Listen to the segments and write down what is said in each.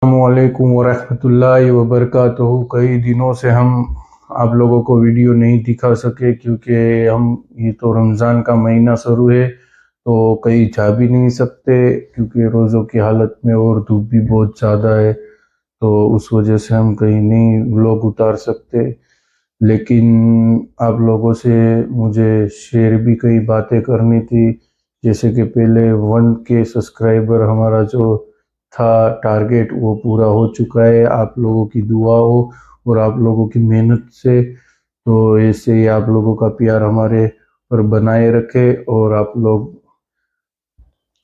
अस्सलामुअलैकुम वरहमतुल्लाहि वबरकातुहू। कई दिनों से हम आप लोगों को वीडियो नहीं दिखा सके क्योंकि ये तो रमज़ान का महीना शुरू है तो कहीं जा भी नहीं सकते क्योंकि रोज़ों की हालत में और धूप भी बहुत ज़्यादा है, तो उस वजह से हम कहीं नहीं व्लॉग उतार सकते। लेकिन आप लोगों से मुझे शेयर भी कई बातें करनी थी, जैसे कि पहले 1K सब्सक्राइबर हमारा जो था टारगेट वो पूरा हो चुका है आप लोगों की दुआओं और आप लोगों की मेहनत से। तो ऐसे ही आप लोगों का प्यार हमारे पर बनाए रखे और आप लोग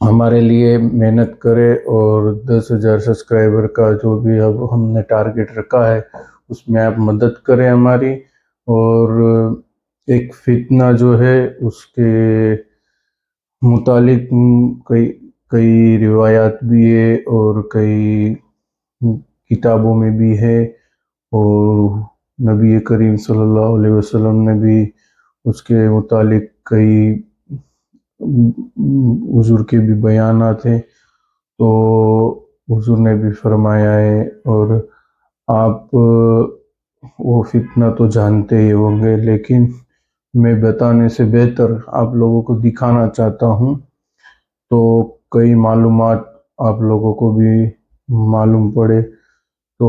हमारे लिए मेहनत करें और 10,000 सब्सक्राइबर का जो भी अब हमने टारगेट रखा है उसमें आप मदद करें हमारी। और एक फितना जो है उसके मुतालिक कई रिवायात भी है और कई किताबों में भी है और नबी करीम सल्लल्लाहु अलैहि वसल्लम ने भी उसके मुतालिक कई हुजूर के भी बयानात हैं, तो हुजूर ने भी फरमाया है और आप वो फितना तो जानते ही होंगे, लेकिन मैं बताने से बेहतर आप लोगों को दिखाना चाहता हूँ तो कई मालूमात आप लोगों को भी मालूम पड़े। तो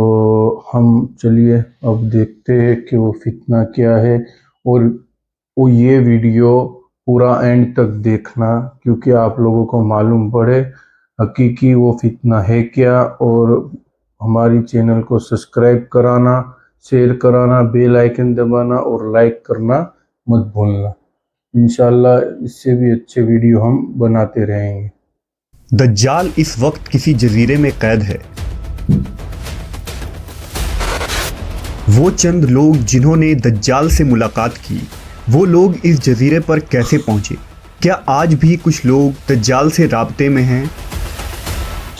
हम चलिए अब देखते हैं कि वो फितना क्या है और वो ये वीडियो पूरा एंड तक देखना क्योंकि आप लोगों को मालूम पड़े हकीकी वो फितना है क्या। और हमारी चैनल को सब्सक्राइब कराना, शेयर कराना, बेल आइकन दबाना और लाइक करना मत भूलना। इंशाल्लाह इससे भी अच्छे वीडियो हम बनाते रहेंगे। दज्जाल इस वक्त किसी जजीरे में कैद है। वो चंद लोग जिन्होंने दज्जाल से मुलाकात की, वो लोग इस जजीरे पर कैसे पहुंचे? क्या आज भी कुछ लोग दज्जाल से राब्ते में हैं?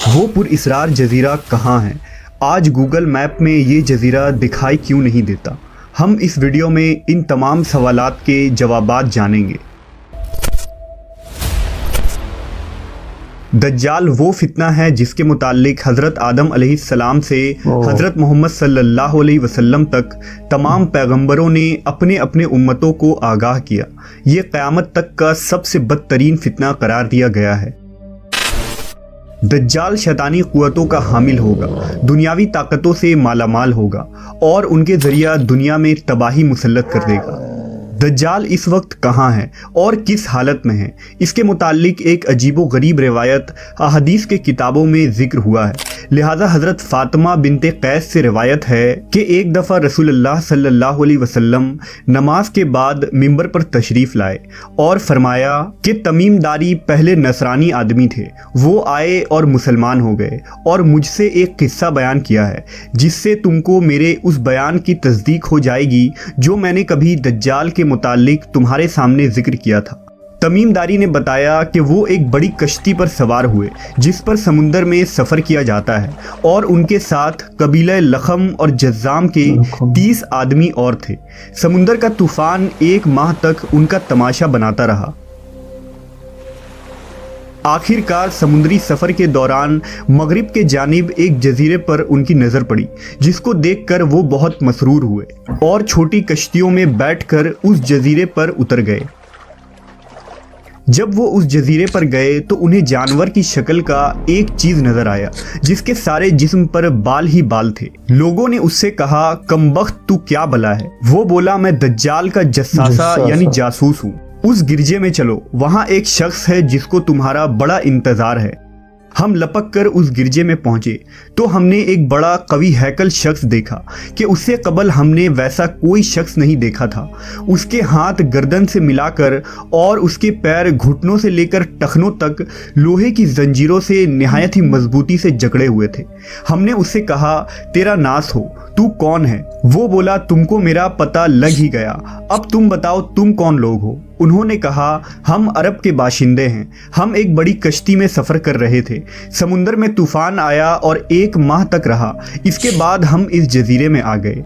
वो पुरइसरार जजीरा कहाँ है? आज गूगल मैप में ये जजीरा दिखाई क्यों नहीं देता? हम इस वीडियो में इन तमाम सवालात के जवाबात जानेंगे। दज्जाल वो फितना है जिसके मुतालिक हज़रत आदम अलैहिस्सलाम से हज़रत मोहम्मद सल्लल्लाहु अलैहि वसल्लम तक तमाम पैगंबरों ने अपने अपने उम्मतों को आगाह किया। ये क़यामत तक का सबसे बदतरीन फितना करार दिया गया है। दज्जाल शैतानी क़ुव्वतों का हामिल होगा, दुनियावी ताकतों से मालामाल होगा और उनके ज़रिया दुनिया में तबाही मुसल्लत कर देगा। दज्जाल इस वक्त कहाँ है और किस हालत में है, इसके मुतालिक एक अजीबो गरीब रिवायत अहदीस के किताबों में ज़िक्र हुआ है। लिहाजा हज़रत फ़ातिमा बिनते कैस से रिवायत है कि एक दफ़ा रसूलुल्लाह सल्लल्लाहु अलैहि वसल्लम नमाज के बाद मिंबर पर तशरीफ़ लाए और फरमाया कि तमीमदारी पहले नसरानी आदमी थे, वो आए और मुसलमान हो गए और मुझसे एक किस्सा बयान किया है जिससे तुमको मेरे उस बयान की तस्दीक हो जाएगी जो मैंने कभी दज्जाल के मुतालिक तुम्हारे सामने जिक्र किया था। तमीमदारी ने बताया कि वो एक बड़ी कश्ती पर सवार हुए जिस पर समुंदर में सफ़र किया जाता है और उनके साथ कबीला लखम और जज़्ज़ाम के 30 आदमी और थे। समुंदर का तूफ़ान 1 माह तक उनका तमाशा बनाता रहा। आखिरकार समुद्री सफ़र के दौरान मगरिब के जानिब एक जजीरे पर उनकी नज़र पड़ी जिसको देखकर वो बहुत मसरूर हुए और छोटी कश्तियों में बैठकर उस जजीरे पर उतर गए। जब वो उस जजीरे पर गए तो उन्हें जानवर की शक्ल का एक चीज़ नज़र आया जिसके सारे जिस्म पर बाल ही बाल थे। लोगों ने उससे कहा, कमबख्त तू क्या बला है? वो बोला, मैं दज्जाल का जस्सासा यानी जासूस हूँ। उस गिरजे में चलो, वहाँ एक शख्स है जिसको तुम्हारा बड़ा इंतज़ार है। हम लपक कर उस गिरजे में पहुंचे तो हमने एक बड़ा कवि हैकल शख्स देखा कि उससे कबल हमने वैसा कोई शख्स नहीं देखा था। उसके हाथ गर्दन से मिलाकर और उसके पैर घुटनों से लेकर टखनों तक लोहे की जंजीरों से निहायत ही मजबूती से जकड़े हुए थे। हमने उससे कहा, तेरा नास हो, तू कौन है? वो बोला, तुमको मेरा पता लग ही गया, अब तुम बताओ तुम कौन लोग हो? उन्होंने कहा, हम अरब के बाशिंदे हैं, हम एक बड़ी कश्ती में सफ़र कर रहे थे, समुंदर में तूफ़ान आया और 1 माह तक रहा, इसके बाद हम इस जजीरे में आ गए।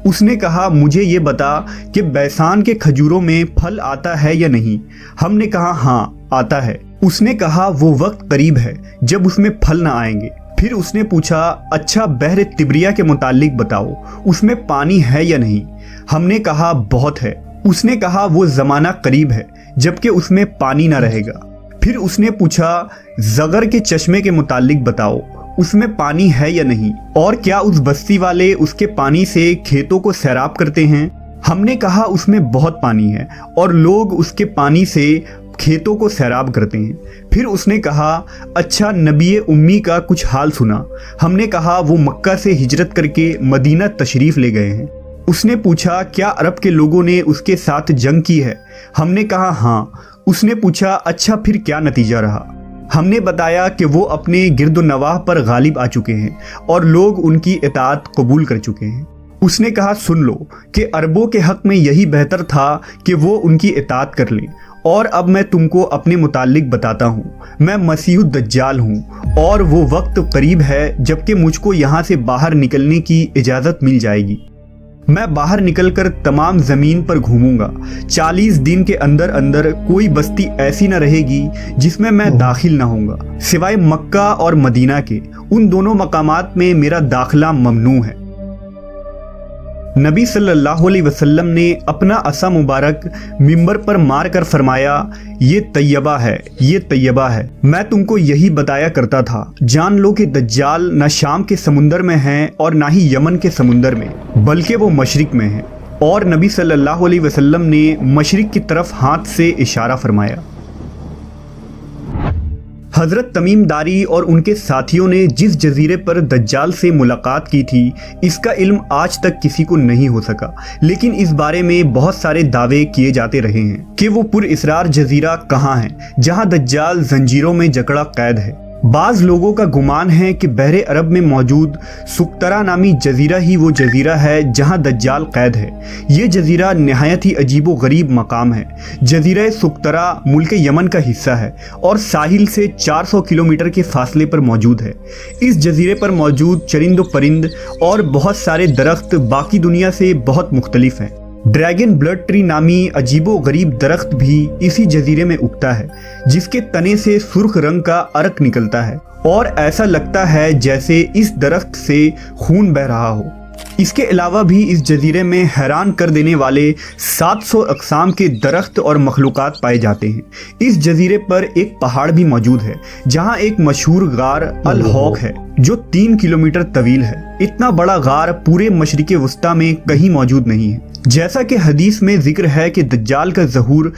उसने कहा, मुझे ये बता कि बैसान के खजूरों में फल आता है या नहीं? हमने कहा, हाँ आता है। उसने कहा, वो वक्त करीब है जब उसमें फल न आएंगे, फिर उसने पूछा, अच्छा बहर तिब्रिया के मुतालिक बताओ, उसमें पानी है या नहीं? हमने कहा बहुत है। उसने कहा वो ज़माना करीब है जबकि उसमें पानी ना रहेगा। फिर उसने पूछा, ज़गर के चश्मे के मुतालिक बताओ, उसमें पानी है या नहीं, और क्या उस बस्ती वाले उसके पानी से खेतों को सैराब करते हैं? हमने कहा उसमें बहुत पानी है और लोग उसके पानी से खेतों को सैराब करते हैं। फिर उसने कहा, अच्छा नबी उम्मी का कुछ हाल सुना? हमने कहा वो मक्का से हिजरत करके मदीना तशरीफ़ ले गए हैं। उसने पूछा, क्या अरब के लोगों ने उसके साथ जंग की है? हमने कहा हाँ। उसने पूछा, अच्छा फिर क्या नतीजा रहा? हमने बताया कि वो अपने गिरदो नवाह पर गालिब आ चुके हैं और लोग उनकी इताअत कबूल कर चुके हैं। उसने कहा, सुन लो कि अरबों के हक़ में यही बेहतर था कि वो उनकी इताअत कर लें, और अब मैं तुमको अपने मुतालिक बताता हूँ। मैं मसीहुद दज्जाल हूँ और वो वक्त करीब है जबकि मुझको यहाँ से बाहर निकलने की इजाज़त मिल जाएगी। मैं बाहर निकलकर तमाम ज़मीन पर घूमूंगा। 40 दिन के अंदर अंदर कोई बस्ती ऐसी न रहेगी जिसमें मैं दाखिल ना होऊंगा, सिवाय मक्का और मदीना के। उन दोनों मकामात में मेरा दाखिला ममनू है। नबी सल्लल्लाहु अलैहि वसल्लम ने अपना असा मुबारक मिंबर पर मार कर फरमाया, ये तैयबा है, ये तैयबा है। मैं तुमको यही बताया करता था। जान लो कि दज्जाल न शाम के समुंदर में है और ना ही यमन के समुंदर में, बल्कि वो मशरिक में है। और नबी सल्लल्लाहु अलैहि वसल्लम ने मशरिक की तरफ हाथ से इशारा फरमाया। हज़रत तमीम दारी और उनके साथियों ने जिस जजीरे पर दज्जाल से मुलाकात की थी, इसका इल्म आज तक किसी को नहीं हो सका, लेकिन इस बारे में बहुत सारे दावे किए जाते रहे हैं कि वो पुरइसरार जजीरा कहाँ है जहाँ दज्जाल जंजीरों में जकड़ा कैद है। बाज़ लोगों का गुमान है कि बहरे अरब में मौजूद सुक्तरा नामी जजीरा ही वो जजीरा है जहाँ दज्जाल कैद है। ये जजीरा नहायत ही अजीबो गरीब मकाम है। जजीरा सुक्तरा मुल्क यमन का हिस्सा है और साहिल से 400 किलोमीटर के फासले पर मौजूद है। इस जजीरे पर मौजूद चरिंद व परिंद और बहुत सारे दरख्त बाकी दुनिया से बहुत मुख्तलिफ हैं। ड्रैगन ब्लड ट्री नामी अजीबो गरीब दरख्त भी इसी जजीरे में उगता है, जिसके तने से सुर्ख रंग का अर्क निकलता है और ऐसा लगता है जैसे इस दरख्त से खून बह रहा हो। इसके अलावा भी इस जजीरे में हैरान कर देने वाले 700 अक़साम के दरख्त और मखलूक़ात पाए जाते हैं। इस जजीरे पर एक पहाड़ भी मौजूद है जहां एक मशहूर गार अल हौक है जो 3 किलोमीटर तवील है। इतना बड़ा गार पूरे मशरिक़े वस्ता में कहीं मौजूद नहीं है। जैसा कि हदीस में जिक्र है कि दज्जाल का ज़हूर